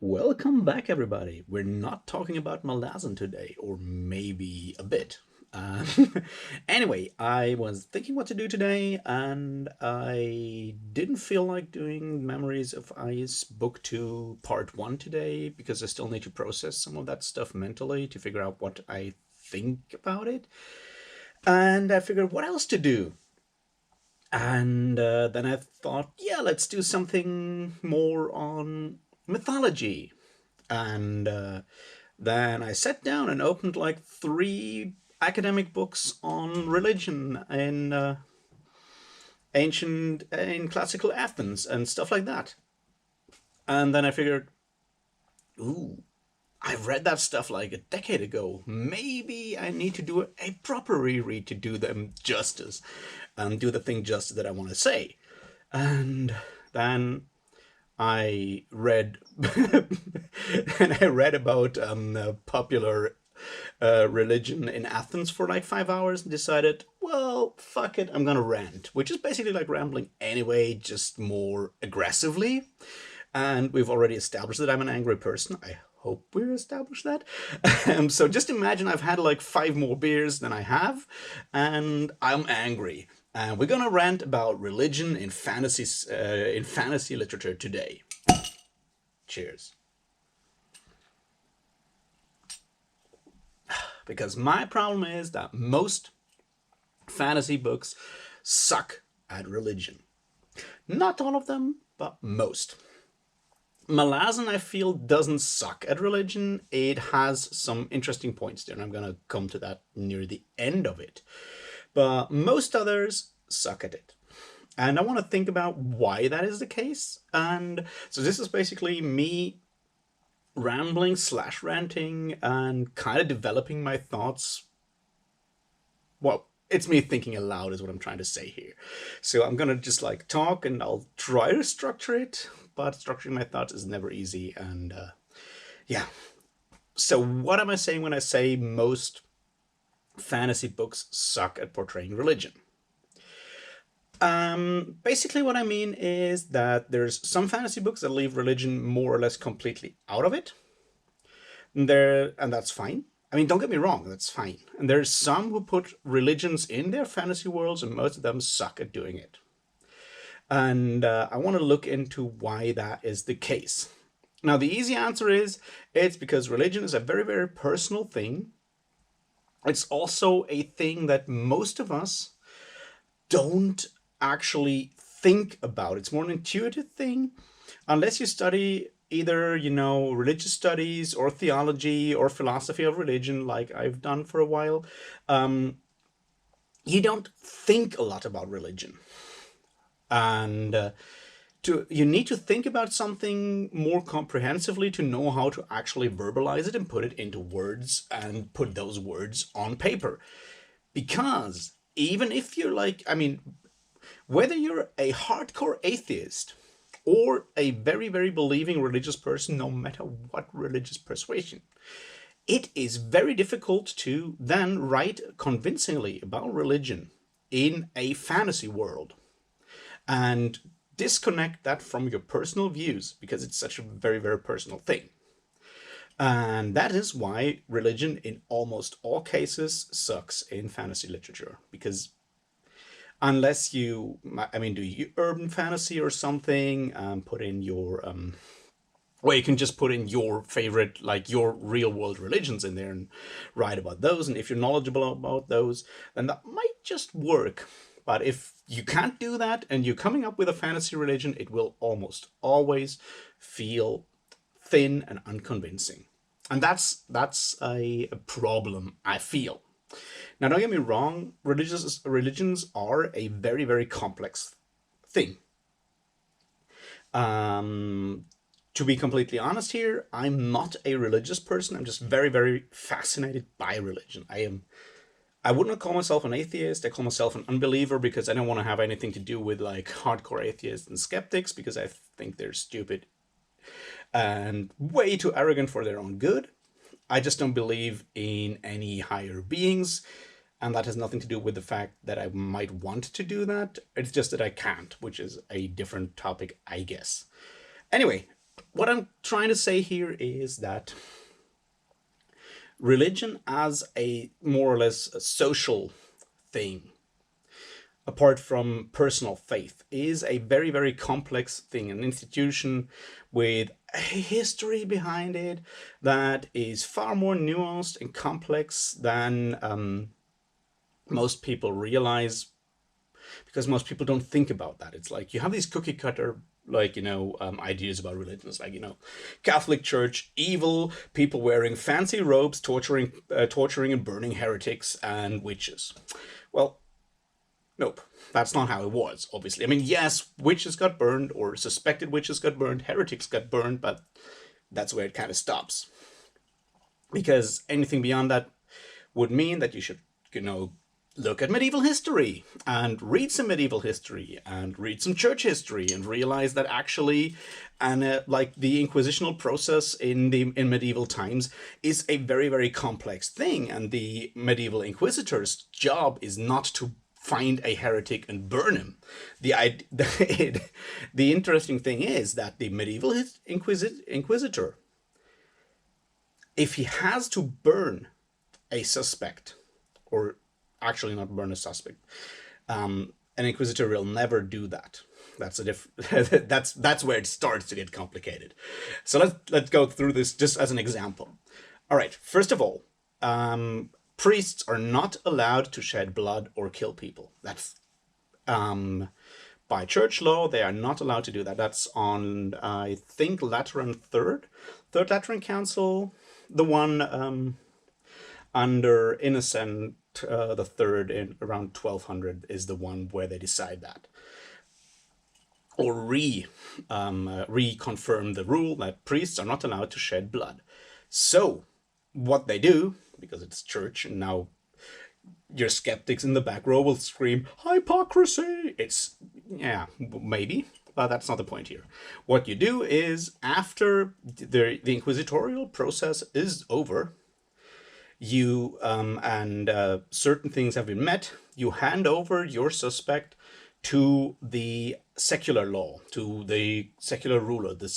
Welcome back, everybody. We're not talking about Malazan today, or maybe a bit. Uh, anyway, I was thinking what to do today, and I didn't feel like doing Memories of Ice Book 2 Part 1 today, because I still need to process some of that stuff mentally to figure out what I think about it. And I figured what else to do. And then I thought, yeah, let's do something more on mythology. And then I sat down and opened like three academic books on religion in classical Athens and stuff like that. And then I figured, ooh, I've read that stuff like a decade ago. Maybe I need to do a proper reread to do them justice and do the thing justice that I want to say. And then I read and I read about popular religion in Athens for like 5 hours and decided, well, fuck it, I'm gonna rant, which is basically like rambling anyway, just more aggressively. And we've already established that I'm an angry person. I hope we established that. So just imagine I've had like 5 more beers than I have, and I'm angry. And we're gonna rant about religion in fantasy literature today. Cheers. Because my problem is that most fantasy books suck at religion. Not all of them, but most. Malazan, I feel, doesn't suck at religion. It has some interesting points there, and I'm gonna come to that near the end of it. But most others suck at it. And I want to think about why that is the case. And so this is basically me rambling slash ranting and kind of developing my thoughts. Well, it's me thinking aloud is what I'm trying to say here. So I'm gonna just like talk and I'll try to structure it, but structuring my thoughts is never easy. And yeah. So what am I saying when I say most fantasy books suck at portraying religion? Basically what I mean is that there's some fantasy books that leave religion more or less completely out of it. And that's fine. I mean, don't get me wrong, that's fine. And there's some who put religions in their fantasy worlds, and most of them suck at doing it. And I want to look into why that is the case. Now, the easy answer is it's because religion is a very, very personal thing. It's also a thing that most of us don't actually think about. It's more an intuitive thing. Unless you study either, religious studies or theology or philosophy of religion, like I've done for a while, you don't think a lot about religion. And you need to think about something more comprehensively to know how to actually verbalize it and put it into words and put those words on paper. Because even if you're like, I mean, whether you're a hardcore atheist or a very, very believing religious person, no matter what religious persuasion, it is very difficult to then write convincingly about religion in a fantasy world and disconnect that from your personal views because it's such a very, very personal thing. And that is why religion in almost all cases sucks in fantasy literature, because unless you, I mean, do you urban fantasy or something, put in your, well, you can just put in your favorite, like your real world religions in there and write about those. And if you're knowledgeable about those, then that might just work. But if you can't do that and you're coming up with a fantasy religion, it will almost always feel thin and unconvincing. And that's a problem, I feel. Now, don't get me wrong, religions are a very, very complex thing. To be completely honest here, I'm not a religious person. I'm just very, very fascinated by religion. I wouldn't call myself an atheist. I call myself an unbeliever because I don't want to have anything to do with like hardcore atheists and skeptics because I think they're stupid and way too arrogant for their own good. I just don't believe in any higher beings, and that has nothing to do with the fact that I might want to do that. It's just that I can't, which is a different topic, I guess. Anyway, What I'm trying to say here is that religion as a more or less a social thing, apart from personal faith, is a very, very complex thing, an institution with a history behind it that is far more nuanced and complex than most people realize, because most people don't think about that. It's like you have these cookie cutter, like, ideas about religions, like, Catholic Church, evil, people wearing fancy robes, torturing and burning heretics and witches. Well, nope, that's not how it was, obviously. I mean, yes, witches got burned, or suspected witches got burned, heretics got burned, but that's where it kind of stops. Because anything beyond that would mean that you should, look at medieval history and read some medieval history and read some church history and realize that actually, and like the inquisitional process in medieval times is a very, very complex thing, and the medieval inquisitor's job is not to find a heretic and burn him. The interesting thing is that the medieval inquisitor, if he has to burn a suspect, or actually not burn a suspect, an inquisitor will never do that. That's a that's where it starts to get complicated. So let's go through this just as an example. All right, first of all, priests are not allowed to shed blood or kill people. That's by church law, they are not allowed to do that. That's on, I think, Third Lateran Council, the one under Innocent the Third in around 1200 is the one where they decide that, or reconfirm the rule that priests are not allowed to shed blood. So what they do, because it's church, and now your skeptics in the back row will scream hypocrisy. It's, yeah, maybe, but that's not the point here. What you do is, after the inquisitorial process is over, you and certain things have been met, you hand over your suspect to the secular law, to the secular ruler, the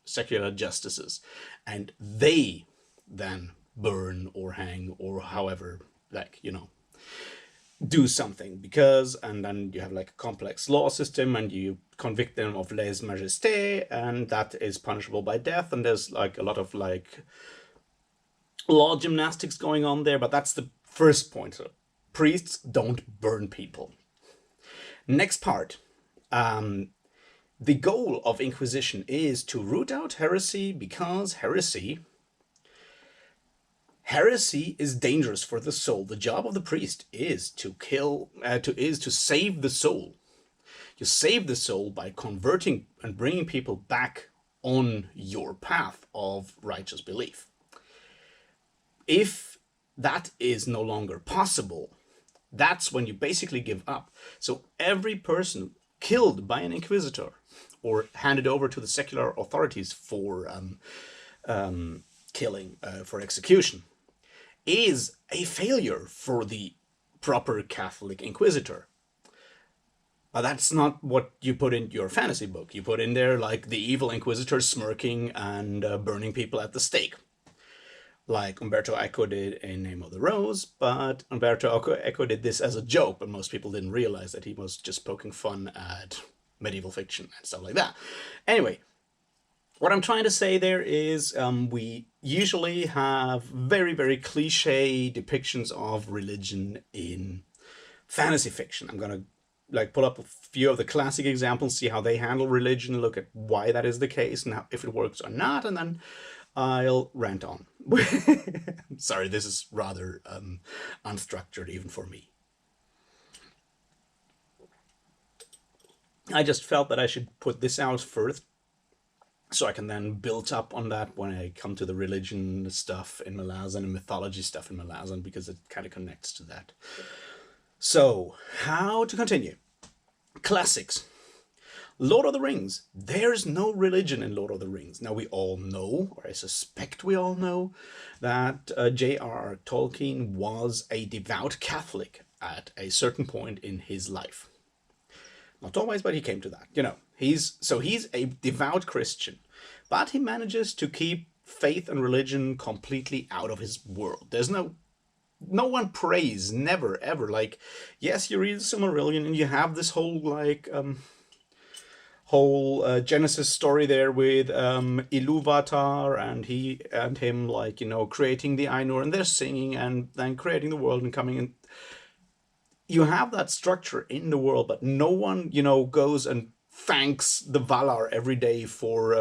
secular justices, and they then burn or hang or however, like, do something, because, and then you have like a complex law system, and you convict them of lèse majesté, and that is punishable by death, and there's like a lot of like law gymnastics going on there, but that's the first point. So priests don't burn people. Next part. The goal of Inquisition is to root out heresy, because heresy is dangerous for the soul. The job of the priest is to save the soul. You save the soul by converting and bringing people back on your path of righteous belief. If that is no longer possible, that's when you basically give up. So every person killed by an inquisitor or handed over to the secular authorities for killing, for execution, is a failure for the proper Catholic inquisitor. That's not what you put in your fantasy book. You put in there like the evil inquisitor smirking and burning people at the stake, like Umberto Eco did in Name of the Rose. But Umberto Eco did this as a joke, but most people didn't realize that he was just poking fun at medieval fiction and stuff like that. Anyway, what I'm trying to say there is we usually have very, very cliche depictions of religion in fantasy fiction. I'm going to like pull up a few of the classic examples, see how they handle religion, look at why that is the case and how, if it works or not, and then I'll rant on. Sorry, this is rather unstructured even for me. I just felt that I should put this out first, so I can then build up on that when I come to the religion stuff in Malazan and mythology stuff in Malazan, because it kind of connects to that. So, how to continue? Classics. Lord of the Rings. There's no religion in Lord of the Rings. Now we all know, or I suspect we all know, that J.R.R. Tolkien was a devout Catholic at a certain point in his life. Not always, but he came to that. He's a devout Christian. but he manages to keep faith and religion completely out of his world. There's no one prays, never ever. Like, yes, you read the Silmarillion and you have this whole Genesis story there with Ilúvatar and him, like, creating the Ainur, and they're singing and then creating the world and coming in. You have that structure in the world, but no one, goes and thanks the Valar every day for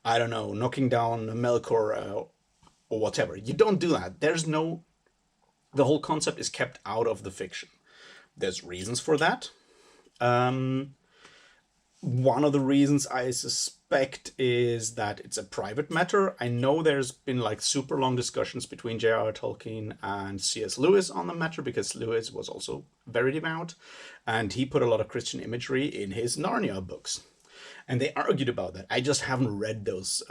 I don't know, knocking down Melkor or whatever. You don't do that. The whole concept is kept out of the fiction. There's reasons for that. One of the reasons I suspect is that it's a private matter. I know there's been like super long discussions between J.R.R. Tolkien and C.S. Lewis on the matter, because Lewis was also very devout and he put a lot of Christian imagery in his Narnia books. And they argued about that. I just haven't read those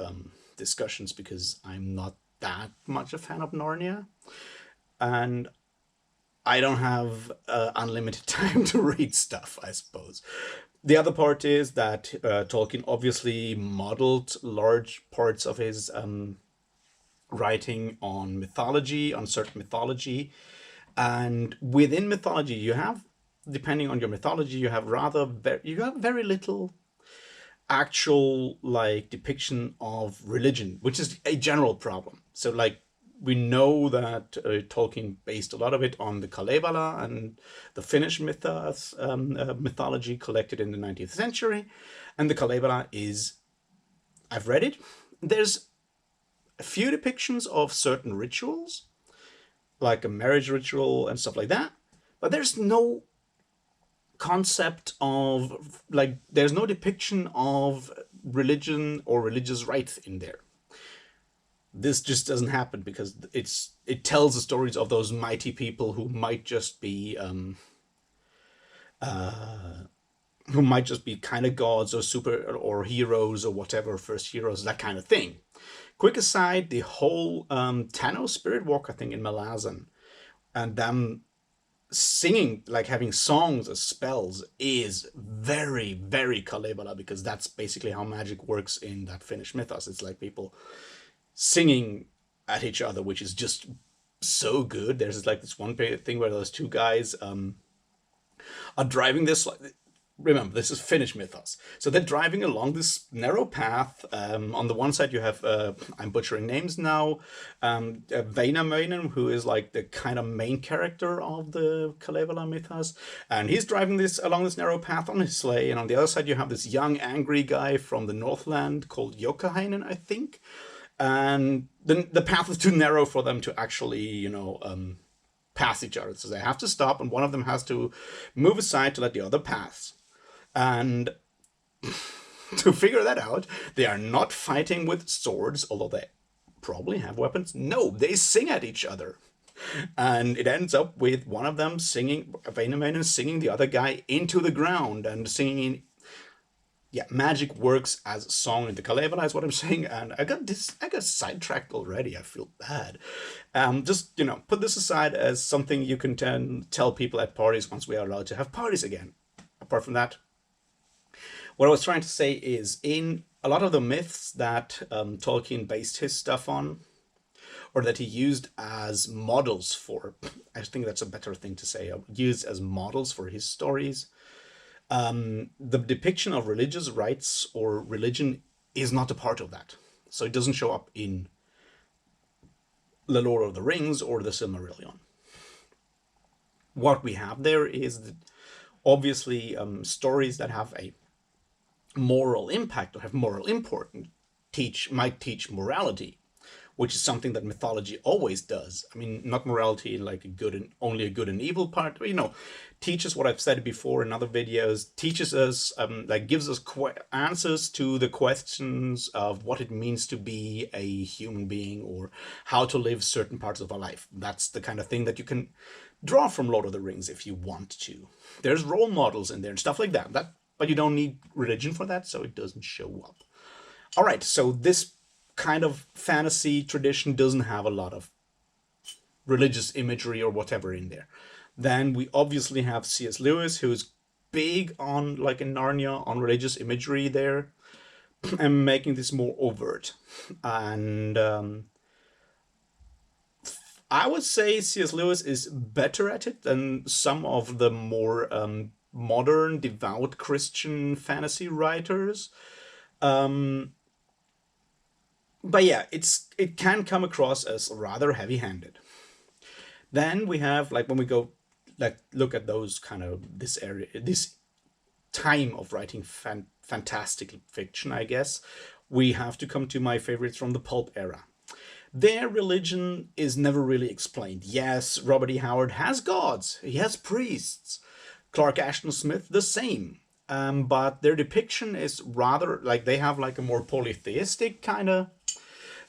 discussions because I'm not that much a fan of Narnia. And I don't have unlimited time to read stuff, I suppose. The other part is that Tolkien obviously modeled large parts of his writing on mythology, on certain mythology. And within mythology, you have, depending on your mythology, you have very little actual like depiction of religion, which is a general problem. So like, we know that Tolkien based a lot of it on the Kalevala and the Finnish mythology collected in the 19th century. And the Kalevala is, I've read it, there's a few depictions of certain rituals, like a marriage ritual and stuff like that, but there's no concept of, like, there's no depiction of religion or religious rites in there. This just doesn't happen because it tells the stories of those mighty people who might just be kind of gods or super or heroes or whatever, first heroes, that kind of thing. Quick aside, the whole Tano spirit walk, I think, in Malazan, and them singing, like having songs as spells, is very, very Kalevala, because that's basically how magic works in that Finnish mythos. It's like people singing at each other, which is just so good. There's like this one thing where those two guys are driving this, remember, this is Finnish mythos, so they're driving along this narrow path. On the one side you have I'm butchering names now, Väinämöinen, who is like the kind of main character of the Kalevala mythos, and he's driving along this narrow path on his sleigh, and on the other side you have this young angry guy from the Northland called Joukahainen, I think. And the path is too narrow for them to actually, pass each other. So they have to stop, and one of them has to move aside to let the other pass. And to figure that out, they are not fighting with swords, although they probably have weapons. No, they sing at each other. And it ends up with one of them singing, Väinämöinen singing the other guy into the ground and singing. Yeah, magic works as a song in the Kalevala is what I'm saying, and I got sidetracked already. I feel bad. Just, put this aside as something you can tell people at parties once we are allowed to have parties again. Apart from that, what I was trying to say is, in a lot of the myths that Tolkien based his stuff on, or that he used as models for, I think that's a better thing to say, used as models for his stories, the depiction of religious rites or religion is not a part of that. So it doesn't show up in The Lord of the Rings or the Silmarillion. What we have there is obviously stories that have a moral impact or have moral import and might teach morality, which is something that mythology always does. I mean, not morality like only a good and evil part, but, teaches what I've said before in other videos, teaches us, like gives us answers to the questions of what it means to be a human being or how to live certain parts of our life. That's the kind of thing that you can draw from Lord of the Rings if you want to. There's role models in there and stuff like that, but you don't need religion for that, so it doesn't show up. All right, so this kind of fantasy tradition doesn't have a lot of religious imagery or whatever in there. Then we obviously have C.S. Lewis, who's big on, like in Narnia, on religious imagery there. and making this more overt. And I would say C.S. Lewis is better at it than some of the more modern, devout Christian fantasy writers. Um, but yeah, it can come across as rather heavy-handed. Then we have, like, when we go like look at those kind of this area, this time of writing fantastic fiction, I guess, we have to come to my favorites from the pulp era. Their religion is never really explained. Yes, Robert E. Howard has gods, he has priests. Clark Ashton Smith, the same. But their depiction is rather like they have like a more polytheistic kind of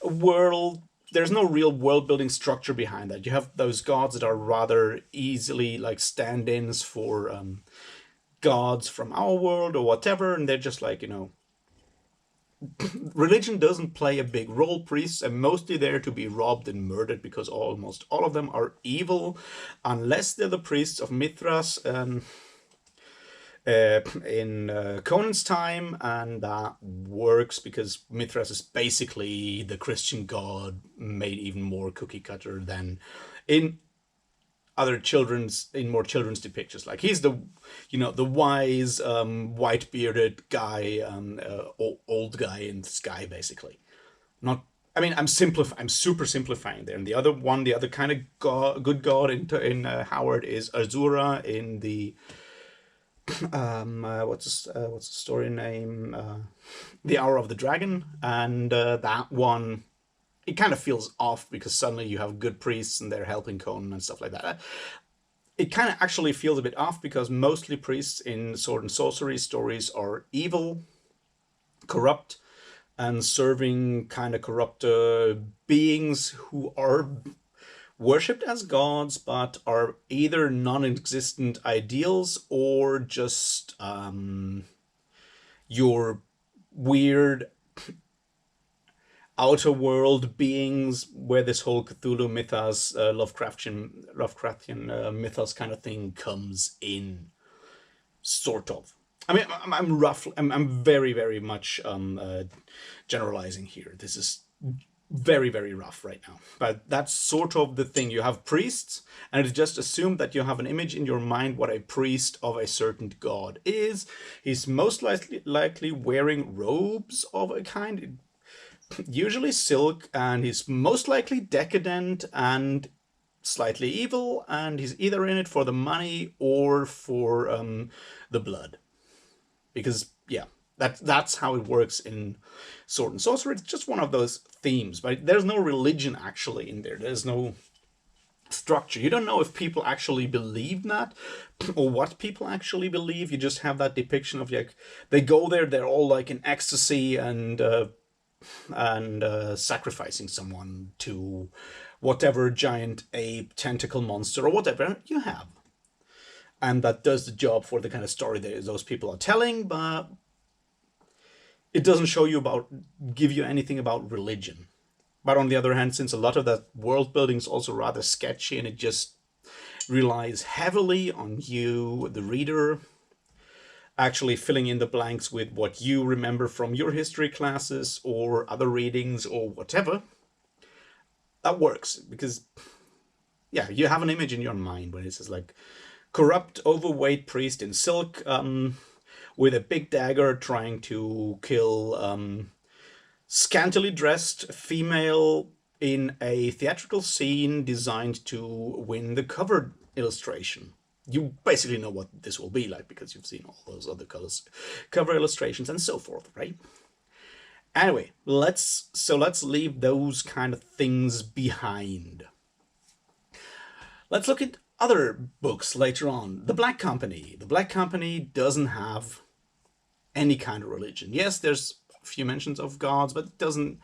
world. There's no real world building structure behind that. You have those gods that are rather easily like stand ins for gods from our world or whatever, and they're just like, religion doesn't play a big role. Priests are mostly there to be robbed and murdered because almost all of them are evil, unless they're the priests of Mithras in Conan's time, and that works because Mithras is basically the Christian god made even more cookie cutter than in more children's depictions. Like he's the wise white bearded guy, old guy in the sky, basically. Not, I mean, I'm super simplifying there. And the other kind of good god in Howard is Azura in the what's the story name? The Hour of the Dragon, and that one, it kind of feels off because suddenly you have good priests and they're helping Conan and stuff like that. It kind of actually feels a bit off because mostly priests in sword and sorcery stories are evil, corrupt, and serving kind of corrupt beings who are worshipped as gods but are either non-existent ideals or just your weird outer world beings, where this whole Cthulhu mythos, Lovecraftian mythos kind of thing comes in, sort of. I mean, I'm very, very much generalizing here. This is very, very rough right now. But that's sort of the thing. You have priests, and it's just assumed that you have an image in your mind what a priest of a certain god is. He's most likely wearing robes of a kind, usually silk, and he's most likely decadent and slightly evil, and he's either in it for the money or for the blood. Because, yeah, that's how it works in Sword and Sorcery. It's just one of those themes, but there's no religion actually in there. There's no structure. You don't know if people actually believe that or what people actually believe. You just have that depiction of, like, they go there, they're all like in ecstasy and sacrificing someone to whatever giant ape, tentacle monster, or whatever you have. And that does the job for the kind of story that those people are telling, but it doesn't give you anything about religion. But on the other hand, since a lot of that world building is also rather sketchy and it just relies heavily on you, the reader, actually filling in the blanks with what you remember from your history classes or other readings or whatever, that works because, yeah, you have an image in your mind when it says like corrupt, overweight priest in silk with a big dagger trying to kill scantily dressed female in a theatrical scene designed to win the cover illustration. You basically know what this will be like because you've seen all those other cover illustrations and so forth, right? Anyway, let's leave those kind of things behind. Let's look at other books later on. The Black Company. The Black Company doesn't have any kind of religion. Yes, there's a few mentions of gods, but it doesn't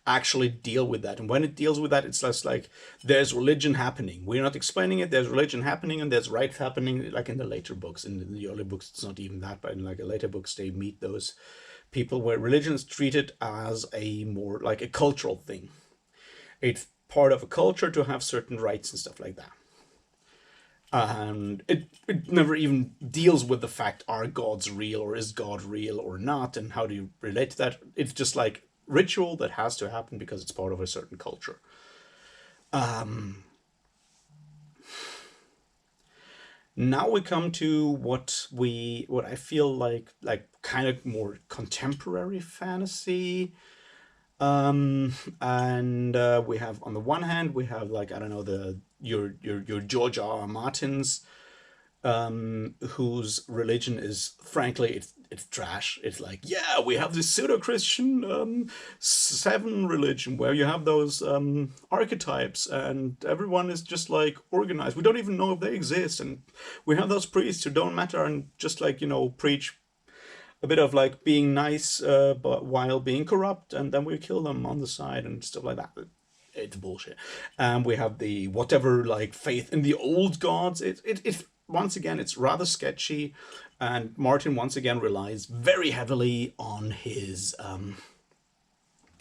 actually deal with that. And when it deals with that, it's just like there's religion happening. We're not explaining it. There's religion happening and there's rites happening, like in the later books. In the early books, it's not even that, but in like the later books, they meet those people where religion is treated as a more like a cultural thing. It's part of a culture to have certain rites and stuff like that. And it never even deals with the fact, are gods real or is God real or not, and how do you relate to that. It's just like ritual that has to happen because it's part of a certain culture. Now we come to what I feel like kind of more contemporary fantasy. And we have, on the one hand, we have, like, I don't know, the your George R. R. Martins, whose religion is, frankly, it's trash. It's like, yeah, we have this pseudo-Christian seven religion where you have those archetypes and everyone is just like organized. We don't even know if they exist, and we have those priests who don't matter and just, like, preach a bit of like being nice, but while being corrupt, and then we kill them on the side and stuff like that. It's bullshit. And we have the whatever, like, faith in the old gods. It once again, it's rather sketchy, and Martin once again relies very heavily on his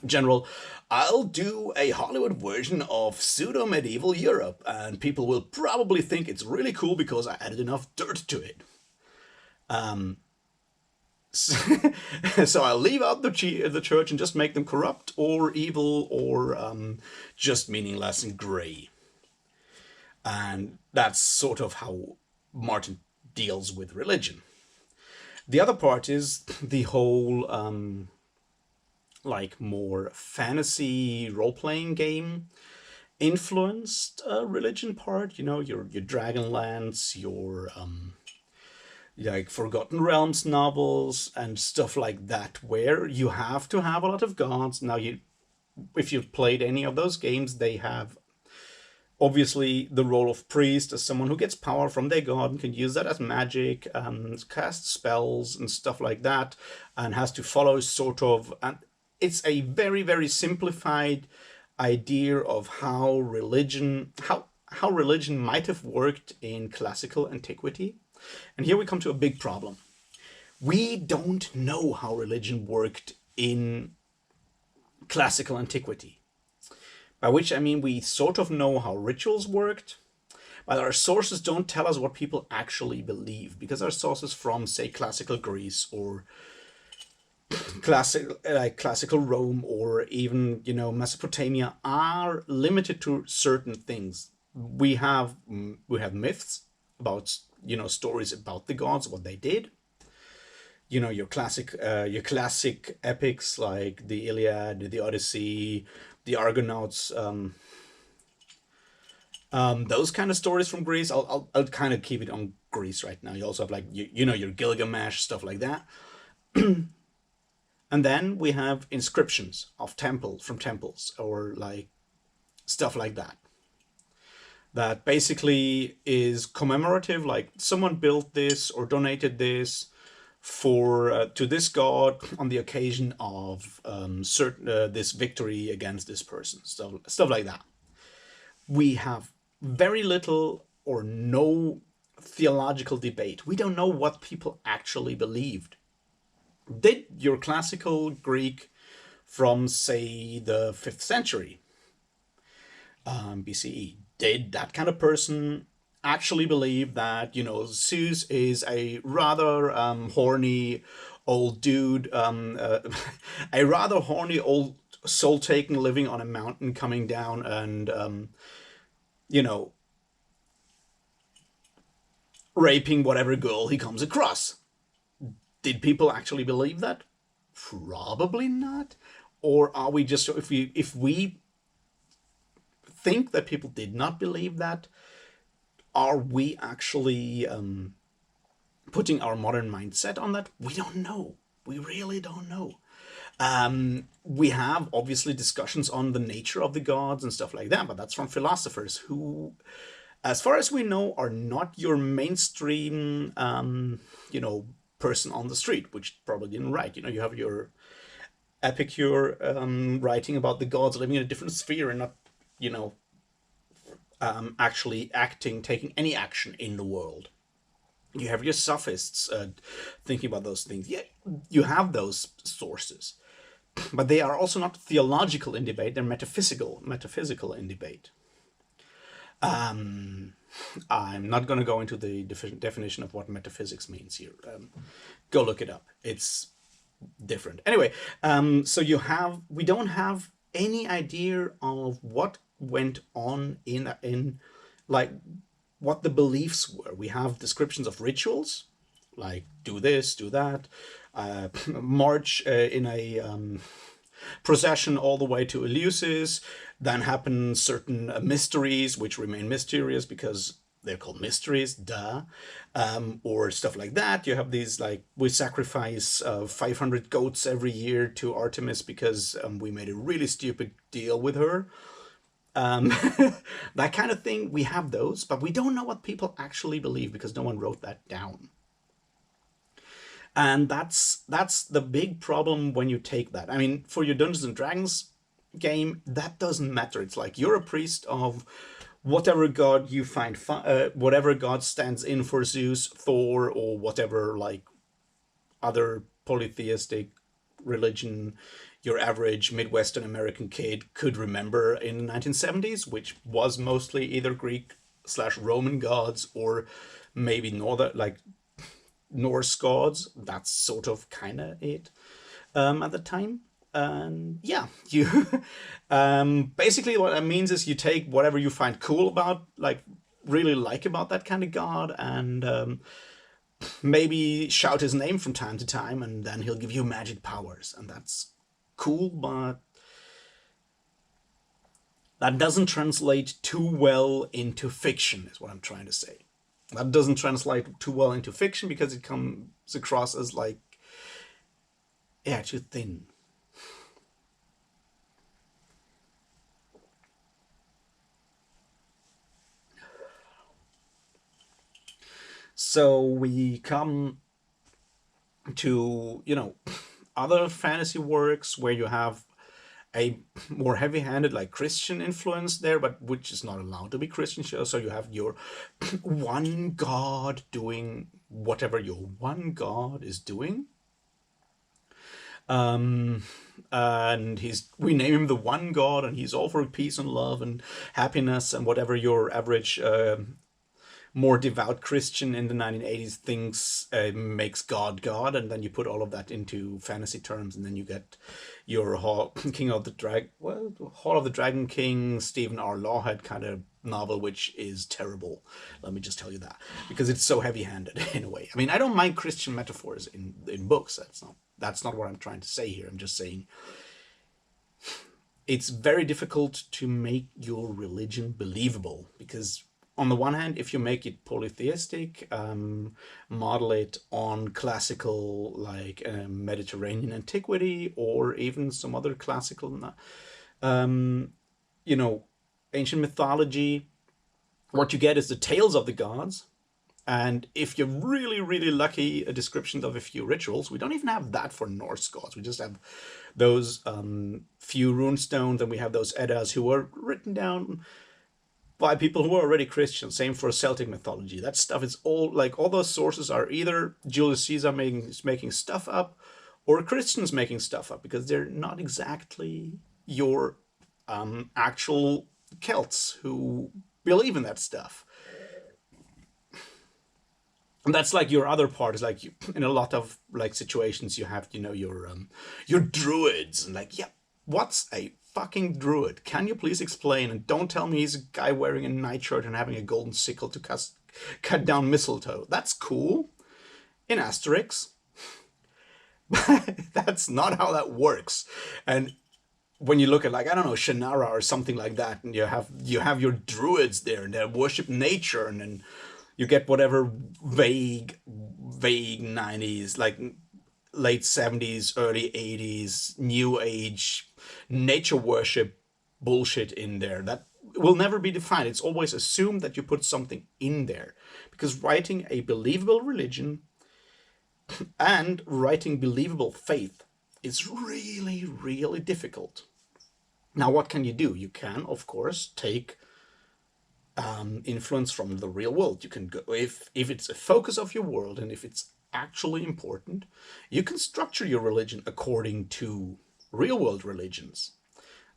general. I'll do a Hollywood version of pseudo medieval Europe, and people will probably think it's really cool because I added enough dirt to it. So I'll leave out the church and just make them corrupt or evil or just meaningless and grey. And that's sort of how Martin deals with religion. The other part is the whole like more fantasy role-playing game influenced religion part. Your Dragonlance, your like Forgotten Realms novels and stuff like that, where you have to have a lot of gods. Now, if you've played any of those games, they have obviously the role of priest as someone who gets power from their god and can use that as magic, cast spells and stuff like that, and has to follow sort of. And it's a very, very simplified idea of how religion might have worked in classical antiquity. And here we come to a big problem. We don't know how religion worked in classical antiquity. By which I mean we sort of know how rituals worked, but our sources don't tell us what people actually believe, because our sources from, say, classical Greece or classical Rome or even, Mesopotamia are limited to certain things. We have myths about, stories about the gods, what they did. Your classic epics like the Iliad, the Odyssey, the Argonauts, those kind of stories from Greece. I'll kind of keep it on Greece right now. You also have, like, your Gilgamesh, stuff like that. And then we have inscriptions of temples or like stuff like that. That basically is commemorative, like someone built this or donated this for to this god on the occasion of certain this victory against this person, stuff like that. We have very little or no theological debate. We don't know what people actually believed. Did your classical Greek from, say, the 5th century BCE, did that kind of person actually believe that, Zeus is a rather horny old dude, a rather horny old soul taken living on a mountain, coming down and, raping whatever girl he comes across? Did people actually believe that? Probably not. Or are we just, if we think that people did not believe that, are we actually putting our modern mindset on that? We don't know. We really don't know. We have obviously discussions on the nature of the gods and stuff like that, but that's from philosophers who, as far as we know, are not your mainstream, person on the street, which probably didn't write. You have your Epicure writing about the gods living in a different sphere and not, actually taking any action in the world. You have your sophists thinking about those things. Yeah, you have those sources, but they are also not theological in debate. They're metaphysical in debate. I'm not going to go into the definition of what metaphysics means here. Go look it up. It's different. Anyway, so we don't have any idea of what went on in like what the beliefs were. We have descriptions of rituals, like do this, do that, march in a procession all the way to Eleusis. Then happen certain mysteries which remain mysterious because they're called mysteries, duh, or stuff like that. You have these like we sacrifice 500 goats every year to Artemis because we made a really stupid deal with her. Um, that kind of thing. We have those, but we don't know what people actually believe because no one wrote that down. And that's the big problem when you take that. I mean, for your Dungeons and Dragons game, that doesn't matter. It's like you're a priest of whatever god you find, whatever god stands in for Zeus, Thor, or whatever like other polytheistic religion your average Midwestern American kid could remember in the 1970s, which was mostly either Greek slash Roman gods or maybe Northern like Norse gods. That's sort of kind of it at the time. And yeah, you basically what that means is you take whatever you find cool about, like really like about that kind of god, and maybe shout his name from time to time, and then he'll give you magic powers, and that's cool, but that doesn't translate too well into fiction, is what I'm trying to say. That doesn't translate too well into fiction because it comes across as like, yeah, too thin. So we come to, other fantasy works where you have a more heavy-handed like Christian influence there, but which is not allowed to be Christian. So you have your one god doing whatever your one god is doing. And we name him the one god, and he's all for peace and love and happiness and whatever your average more devout Christian in the 1980s thinks makes God God, and then you put all of that into fantasy terms, and then you get your King of the Hall of the Dragon King, Stephen R. Lawhead kind of novel, which is terrible. Let me just tell you that, because it's so heavy-handed in a way. I mean, I don't mind Christian metaphors in books. That's not what I'm trying to say here. I'm just saying it's very difficult to make your religion believable because on the one hand, if you make it polytheistic, model it on classical, like Mediterranean antiquity, or even some other classical, you know, ancient mythology, what you get is the tales of the gods. And if you're really, really lucky, a description of a few rituals. We don't even have that for Norse gods. We just have those few rune stones, and we have those Eddas who were written down by people who are already Christian. Same for Celtic mythology. That stuff is all those sources are either Julius Caesar making stuff up or Christians making stuff up because they're not exactly your actual Celts who believe in that stuff. And that's like your other part is like in a lot of like situations you have your druids and like, yeah, what's a fucking druid? Can you please explain? And don't tell me he's a guy wearing a nightshirt and having a golden sickle to cut down mistletoe. That's cool in Asterix. But that's not how that works. And when you look at like, I don't know, Shannara or something like that, and you have your druids there and they worship nature, and then you get whatever vague 90s, like late 70s, early 80s, new age nature worship bullshit in there that will never be defined. It's always assumed that you put something in there because writing a believable religion and writing believable faith is really, really difficult. Now, what can you do? You can, of course, take influence from the real world. You can go if it's a focus of your world and if it's actually important, you can structure your religion according to real world religions.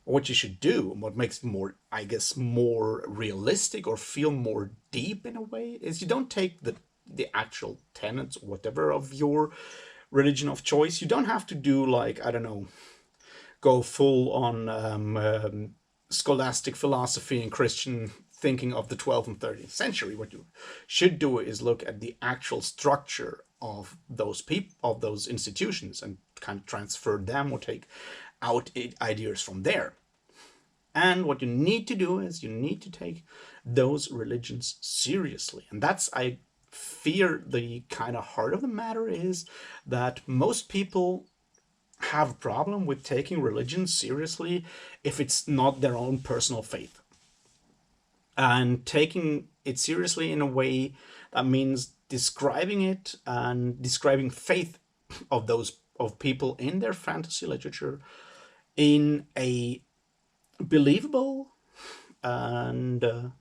what you should do, and what makes it more, I guess, more realistic or feel more deep in a way, is you don't take the actual tenets or whatever of your religion of choice. You don't have to do, like, I don't know, go full on scholastic philosophy and Christian thinking of the 12th and 13th century. What you should do is look at the actual structure of those people, of those institutions, and kind of transfer them or take out ideas from there. And what you need to do is you need to take those religions seriously. And that's, I fear, the kind of heart of the matter is that most people have a problem with taking religion seriously if it's not their own personal faith. And taking it seriously in a way that means describing it and describing faith of those of people in their fantasy literature in a believable and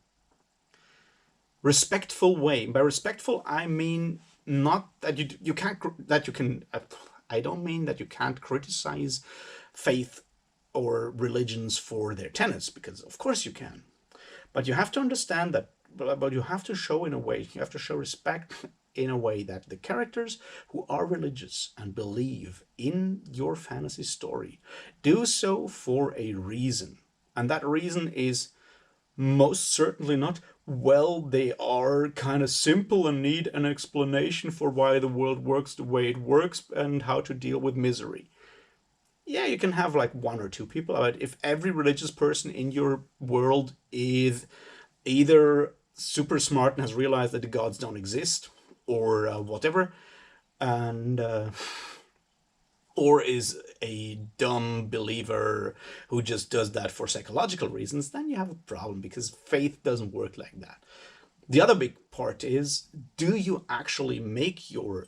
respectful way. By respectful, I mean not that you can't that you can. I don't mean that you can't criticize faith or religions for their tenets, because of course you can. But you have to understand that. But you have to show in a way. You have to show respect in a way that the characters who are religious and believe in your fantasy story do so for a reason, and that reason is most certainly not, well, they are kind of simple and need an explanation for why the world works the way it works and how to deal with misery. Yeah, you can have like one or two people, but if every religious person in your world is either super smart and has realized that the gods don't exist, or whatever, and or is a dumb believer who just does that for psychological reasons, then you have a problem, because faith doesn't work like that. The other big part is, do you actually make your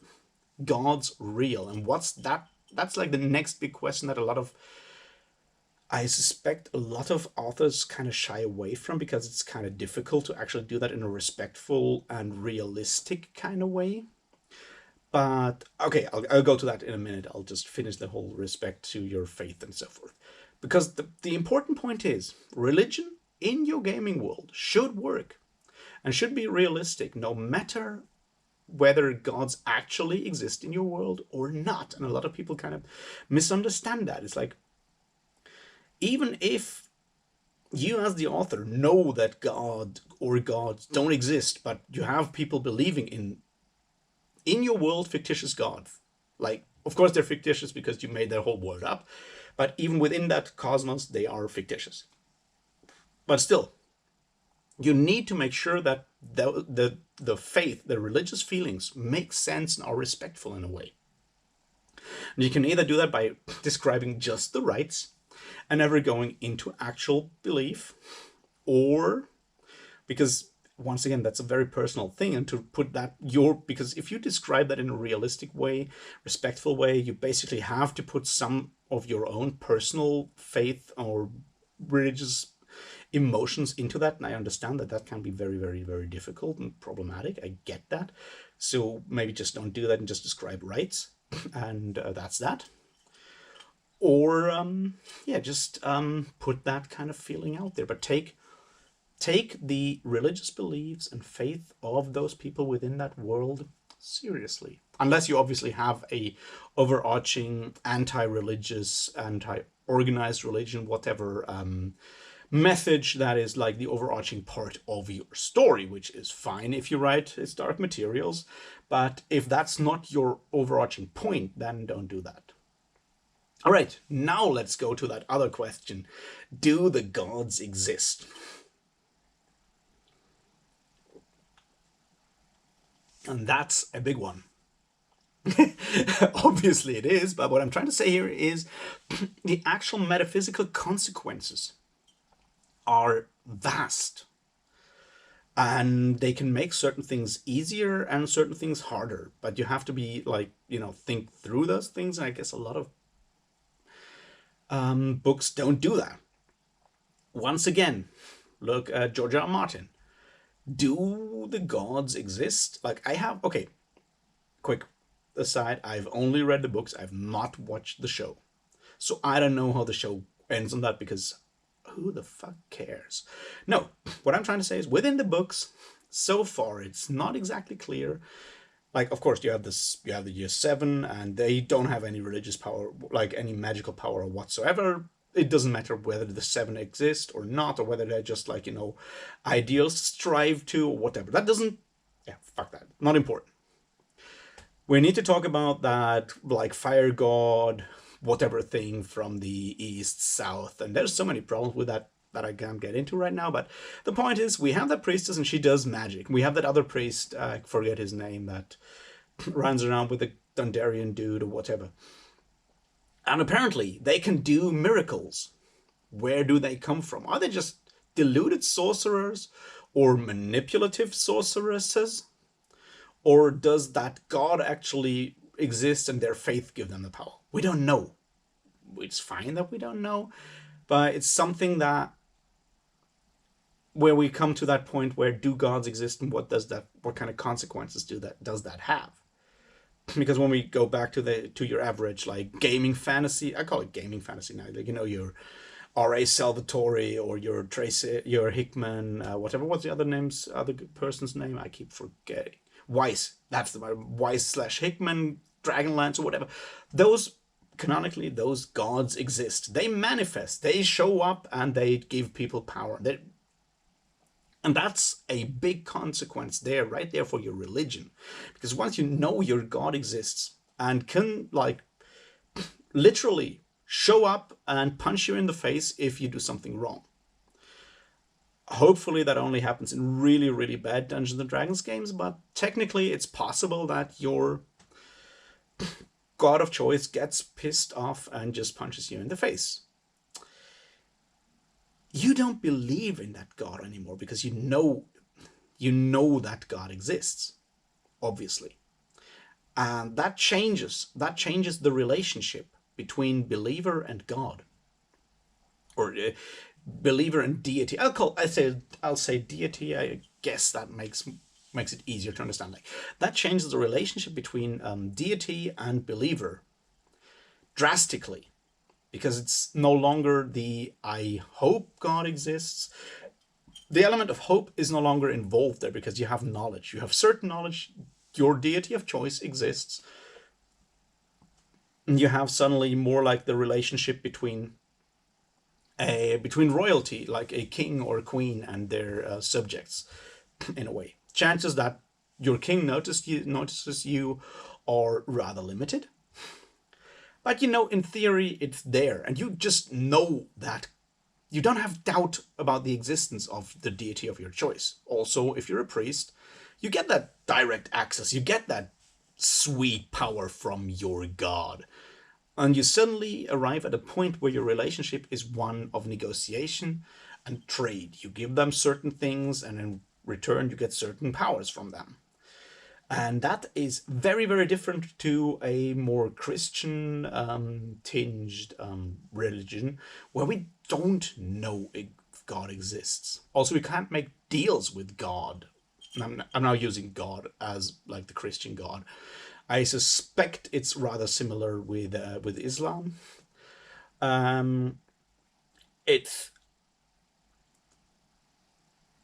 gods real? And what's that? That's like the next big question that I suspect a lot of authors kind of shy away from, because it's kind of difficult to actually do that in a respectful and realistic kind of way. But okay, I'll go to that in a minute. I'll just finish the whole respect to your faith and so forth. Because the important point is, religion in your gaming world should work and should be realistic, no matter whether gods actually exist in your world or not. And a lot of people kind of misunderstand that. It's like, even if you as the author know that God or gods don't exist, but you have people believing in your world fictitious gods. Like, of course they're fictitious because you made their whole world up, but even within that cosmos, they are fictitious. But still, you need to make sure that the faith, the religious feelings make sense and are respectful in a way. And you can either do that by describing just the rites and never going into actual belief, or, because once again, that's a very personal thing, and to put that because if you describe that in a realistic way, respectful way, you basically have to put some of your own personal faith or religious emotions into that. And I understand that that can be very, very, very difficult and problematic. I get that. So maybe just don't do that and just describe rites, and that's that. Or yeah, just put that kind of feeling out there, but take the religious beliefs and faith of those people within that world seriously. Unless you obviously have a overarching anti-religious, anti-organized religion, whatever message that is like the overarching part of your story, which is fine if you write historic materials. But if that's not your overarching point, then don't do that. All right, now let's go to that other question. Do the gods exist? And that's a big one. Obviously it is, but what I'm trying to say here is the actual metaphysical consequences are vast. And they can make certain things easier and certain things harder. But you have to be like, think through those things. And I guess a lot of books don't do that. Once again, look at George R. R. Martin. Do the gods exist? Like, okay, quick aside, I've only read the books, I've not watched the show. So I don't know how the show ends on that, because who the fuck cares? No, what I'm trying to say is within the books, so far, it's not exactly clear. Like, of course, you have the year seven, and they don't have any religious power, like any magical power whatsoever. It doesn't matter whether the seven exist or not, or whether they're just like, ideals strive to, or whatever. That doesn't, yeah, fuck that. Not important. We need to talk about that, like, fire god, whatever thing from the east, south, and there's so many problems with that I can't get into right now. But the point is, we have that priestess and she does magic. We have that other priest, I forget his name, that runs around with a Dundarian dude or whatever. And apparently they can do miracles. Where do they come from? Are they just deluded sorcerers or manipulative sorceresses? Or does that god actually exist and their faith give them the power? We don't know. It's fine that we don't know, but it's something that where we come to that point where do gods exist and what kind of consequences does that have? Because when we go back to your average like gaming fantasy, I call it gaming fantasy now, like your R.A. Salvatore or your Tracy, your Hickman, whatever. What's the other person's name? I keep forgetting. Weiss. That's the Weiss / Hickman, Dragonlance or whatever. Those canonically, those gods exist. They manifest. They show up and they give people power. And that's a big consequence there, right there for your religion. Because once you know your God exists and can, like, literally show up and punch you in the face if you do something wrong. Hopefully that only happens in really, really bad Dungeons & Dragons games, but technically it's possible that your God of choice gets pissed off and just punches you in the face. You don't believe in that God anymore because you know that God exists, obviously. And that changes the relationship between believer and God, or believer and deity. I'll say deity. I guess that makes it easier to understand. Like, that changes the relationship between deity and believer drastically. Because it's no longer the I hope God exists. The element of hope is no longer involved there because you have knowledge. You have certain knowledge. Your deity of choice exists. And you have suddenly more like the relationship between royalty, like a king or a queen and their subjects, in a way. Chances that your king notices you are rather limited. But in theory, it's there, and you just know that you don't have doubt about the existence of the deity of your choice. Also, if you're a priest, you get that direct access, you get that sweet power from your god. And you suddenly arrive at a point where your relationship is one of negotiation and trade. You give them certain things, and in return, you get certain powers from them. And that is very, very different to a more Christian tinged religion where we don't know if God exists. Also, we can't make deals with God. I'm now using God as like the Christian God. I suspect it's rather similar with Islam. It's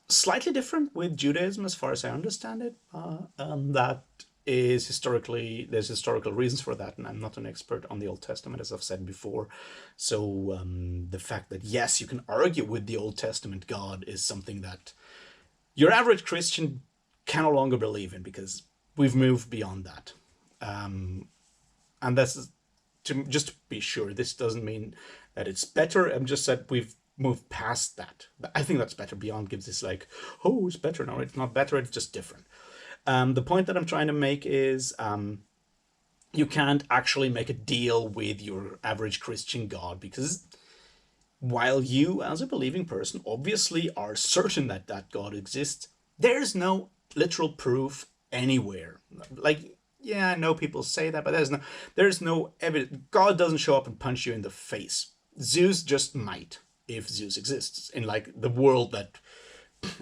slightly different with Judaism as far as I understand it. That is there's historical reasons for that, and I'm not an expert on the Old Testament, as I've said before. So the fact that, yes, you can argue with the Old Testament God is something that your average Christian can no longer believe in because we've moved beyond that. And that's just to be sure, this doesn't mean that it's better. I'm just that we've moved past that. I think that's better. Beyond gives this like, oh, it's better. No, it's not better. It's just different. The point that I'm trying to make is you can't actually make a deal with your average Christian God, because while you, as a believing person, obviously are certain that that God exists, there's no literal proof anywhere. Like, yeah, I know people say that, but there's no evidence. God doesn't show up and punch you in the face. Zeus just might, if Zeus exists in like the world that,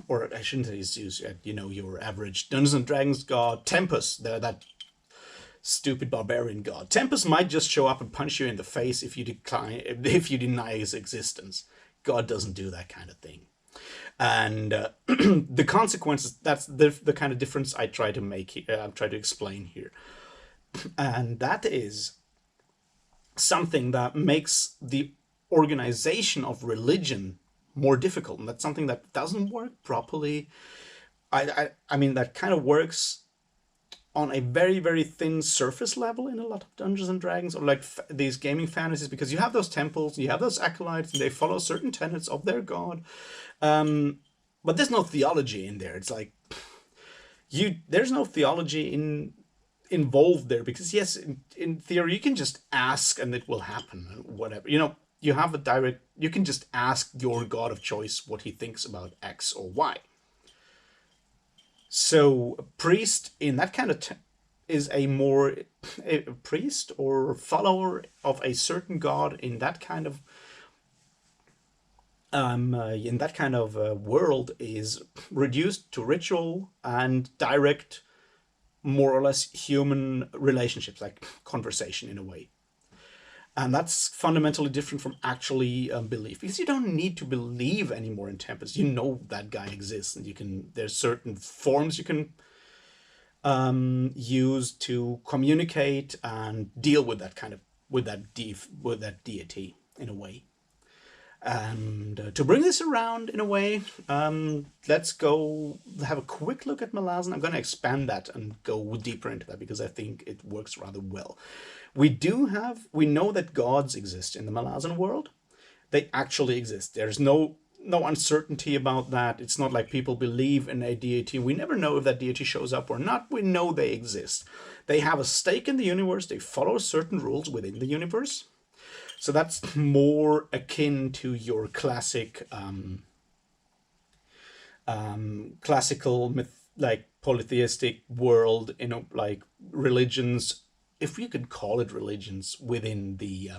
or I shouldn't say Zeus, your average Dungeons and Dragons god, Tempest, that stupid barbarian god. Tempest might just show up and punch you in the face if you deny his existence. God doesn't do that kind of thing. And the consequences, that's the kind of difference I try to make here, I try to explain here. And that is something that makes the organization of religion more difficult. And that's something that doesn't work properly. I mean, that kind of works on a very, very thin surface level in a lot of Dungeons and Dragons, or like these gaming fantasies, because you have those temples, you have those acolytes, and they follow certain tenets of their god. But there's no theology in there. It's like there's no theology involved there, because yes, in theory you can just ask and it will happen, whatever. You have a direct. You can just ask your god of choice what he thinks about X or Y. So a priest in that kind of is a priest or follower of a certain god in that kind of world is reduced to ritual and direct, more or less human relationships, like conversation in a way. And that's fundamentally different from actually belief, because you don't need to believe anymore in Tempest. You know that guy exists, and there's certain forms you can use to communicate and deal with that deity in a way. And to bring this around in a way, let's go have a quick look at Malazan. I'm going to expand that and go deeper into that because I think it works rather well. We know that gods exist in the Malazan world. They actually exist. There's no uncertainty about that. It's not like people believe in a deity. We never know if that deity shows up or not. We know they exist. They have a stake in the universe. They follow certain rules within the universe. So that's more akin to your classic, classical like polytheistic world, like religions, if we could call it religions within the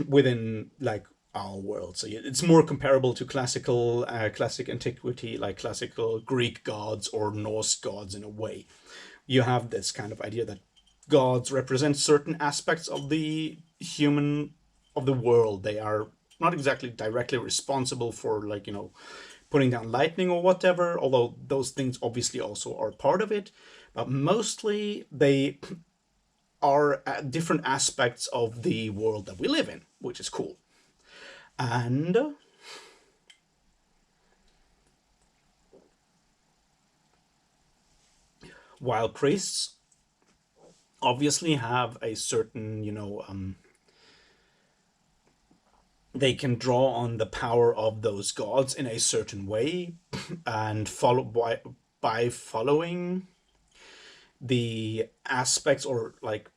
within like our world. So it's more comparable to classic antiquity, like classical Greek gods or Norse gods in a way. You have this kind of idea that gods represent certain aspects of the world. They are not exactly directly responsible for, like, putting down lightning or whatever, although those things obviously also are part of it. But mostly they are different aspects of the world that we live in, which is cool. And while priests obviously have a certain, they can draw on the power of those gods in a certain way, and by following the aspects, or like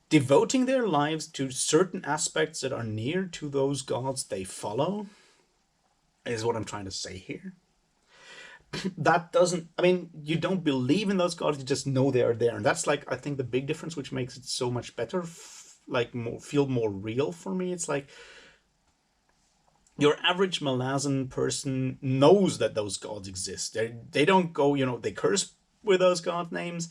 devoting their lives to certain aspects that are near to those gods they follow, is what I'm trying to say here. That doesn't, I mean, you don't believe in those gods, you just know they are there. And that's, like, I think the big difference, which makes it so much better, feel more real for me. It's like your average Malazan person knows that those gods exist. They don't go, they curse with those god names,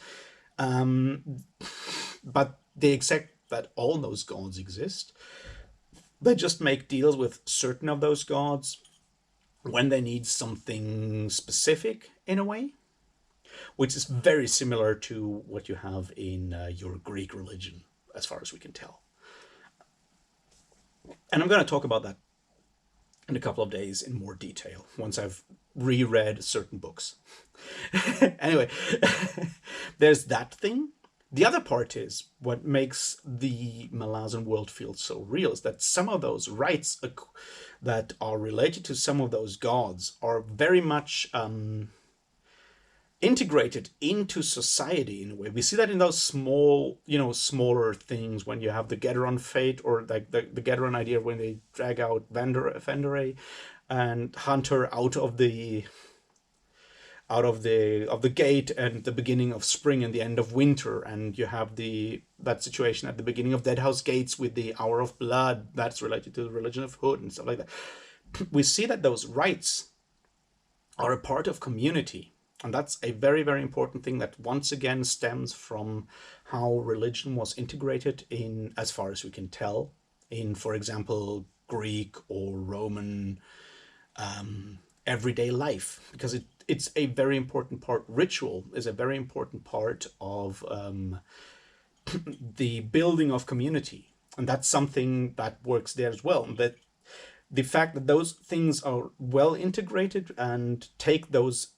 but they accept that all those gods exist. They just make deals with certain of those gods when they need something specific in a way, which is very similar to what you have in your Greek religion, as far as we can tell. And I'm going to talk about that in a couple of days in more detail, once I've reread certain books. Anyway, there's that thing. The other part is, what makes the Malazan world feel so real is that some of those rites that are related to some of those gods are very much integrated into society in a way. We see that in those smaller things, when you have the Gederon fate, or like the Gederon idea, when they drag out Vendere and Hunter out of the gate, and the beginning of spring and the end of winter, and you have that situation at the beginning of Deadhouse Gates with the Hour of Blood that's related to the religion of Hood and stuff like that. We see that those rites are a part of community, and that's a very, very important thing that once again stems from how religion was integrated in, as far as we can tell, in, for example, Greek or Roman everyday life, because it's a very important part. Ritual is a very important part of the building of community, and that's something that works there as well. That the fact that those things are well integrated and take those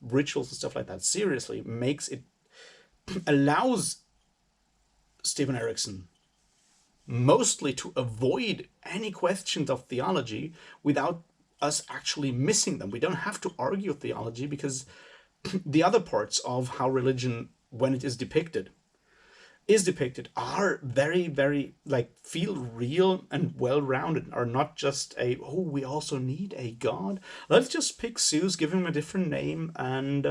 rituals and stuff like that seriously makes it allows Stephen Erickson mostly to avoid any questions of theology without us actually missing them. We don't have to argue theology because the other parts of how religion, when it is depicted are very, very, like, feel real and well-rounded, are not just a, oh, we also need a god, let's just pick Zeus, give him a different name, and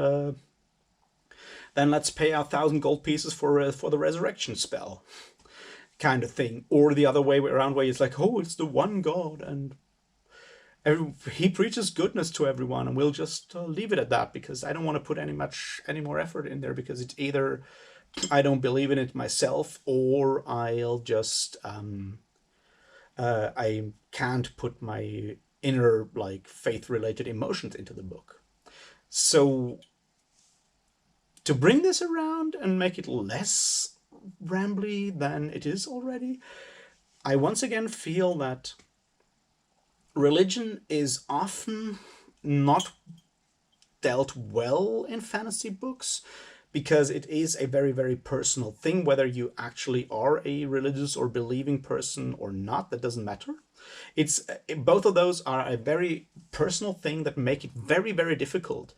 then let's pay 1,000 gold pieces for the resurrection spell kind of thing. Or the other way around, where it's like, oh, it's the one god and he preaches goodness to everyone, and we'll just leave it at that because I don't want to put any more effort in there, because it's either I don't believe in it myself, or I'll just I can't put my inner, like, faith related emotions into the book. So to bring this around and make it less rambly than it is already, I once again feel that religion is often not dealt well in fantasy books, because it is a very, very personal thing. Whether you actually are a religious or believing person or not, that doesn't matter. It's both of those are a very personal thing that make it very, very difficult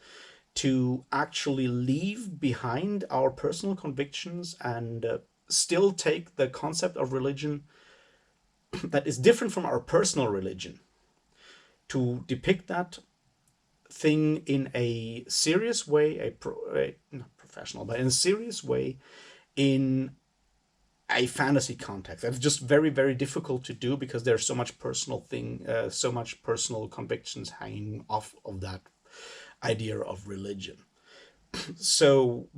to actually leave behind our personal convictions and still take the concept of religion that is different from our personal religion, to depict that thing in a serious way, not professional, but in a serious way, in a fantasy context. That's just very, very difficult to do, because there's so much so much personal convictions hanging off of that idea of religion. So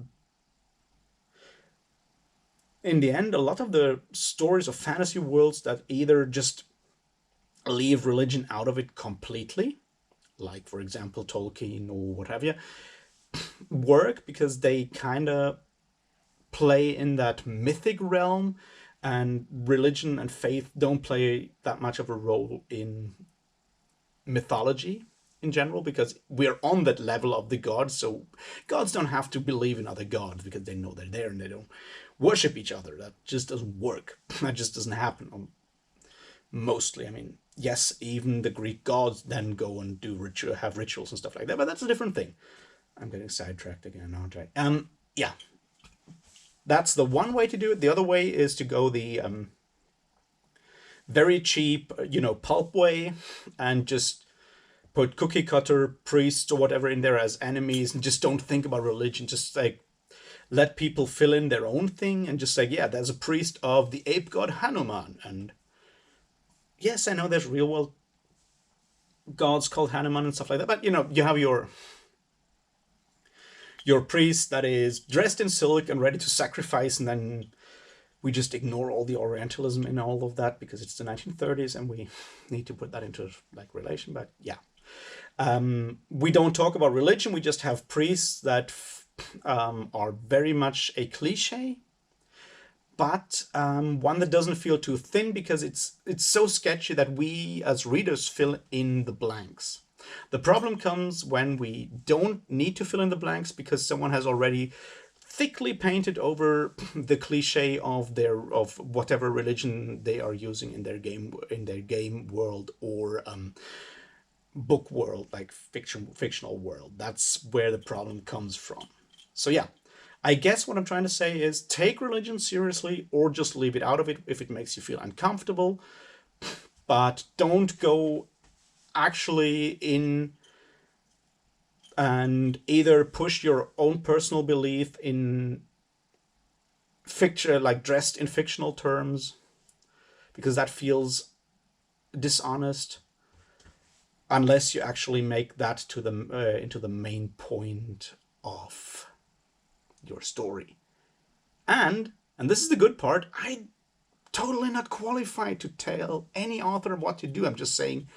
in the end, a lot of the stories of fantasy worlds that either just leave religion out of it completely, like, for example, Tolkien or what have you, work because they kind of play in that mythic realm, and religion and faith don't play that much of a role in mythology in general, because we're on that level of the gods. So gods don't have to believe in other gods because they know they're there, and they don't worship each other. That just doesn't work. That just doesn't happen mostly. I mean, yes, even the Greek gods then go and have rituals and stuff like that, but that's a different thing. I'm getting sidetracked again, aren't I? Yeah, that's the one way to do it. The other way is to go the very cheap, pulp way, and just put cookie cutter priests or whatever in there as enemies, and just don't think about religion. Just like let people fill in their own thing, and just say, yeah, there's a priest of the ape god Hanuman, and yes, I know there's real world gods called Hanuman and stuff like that, but you have your priest that is dressed in silk and ready to sacrifice, and then we just ignore all the Orientalism in all of that because it's the 1930s and we need to put that into like relation. But yeah, we don't talk about religion. We just have priests that are very much a cliche, but one that doesn't feel too thin, because it's so sketchy that we as readers fill in the blanks. The problem comes when we don't need to fill in the blanks because someone has already thickly painted over the cliche of whatever religion they are using in their game world, or book world, like fictional world. That's where the problem comes from. So yeah, I guess what I'm trying to say is take religion seriously, or just leave it out of it if it makes you feel uncomfortable, but don't go actually in and either push your own personal belief in fiction, like dressed in fictional terms, because that feels dishonest, unless you actually make that to the into the main point of your story. And this is the good part, I totally not qualified to tell any author what to do. I'm just saying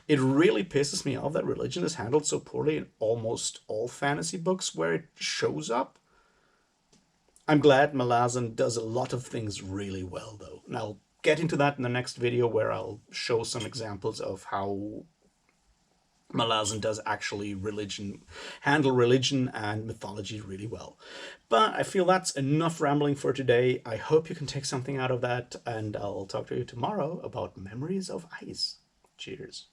it really pisses me off that religion is handled so poorly in almost all fantasy books where it shows up. I'm glad Malazan does a lot of things really well, though. And I'll get into that in the next video where I'll show some examples of how Malazan does actually handle religion and mythology really well. But I feel that's enough rambling for today. I hope you can take something out of that, and I'll talk to you tomorrow about Memories of Ice. Cheers.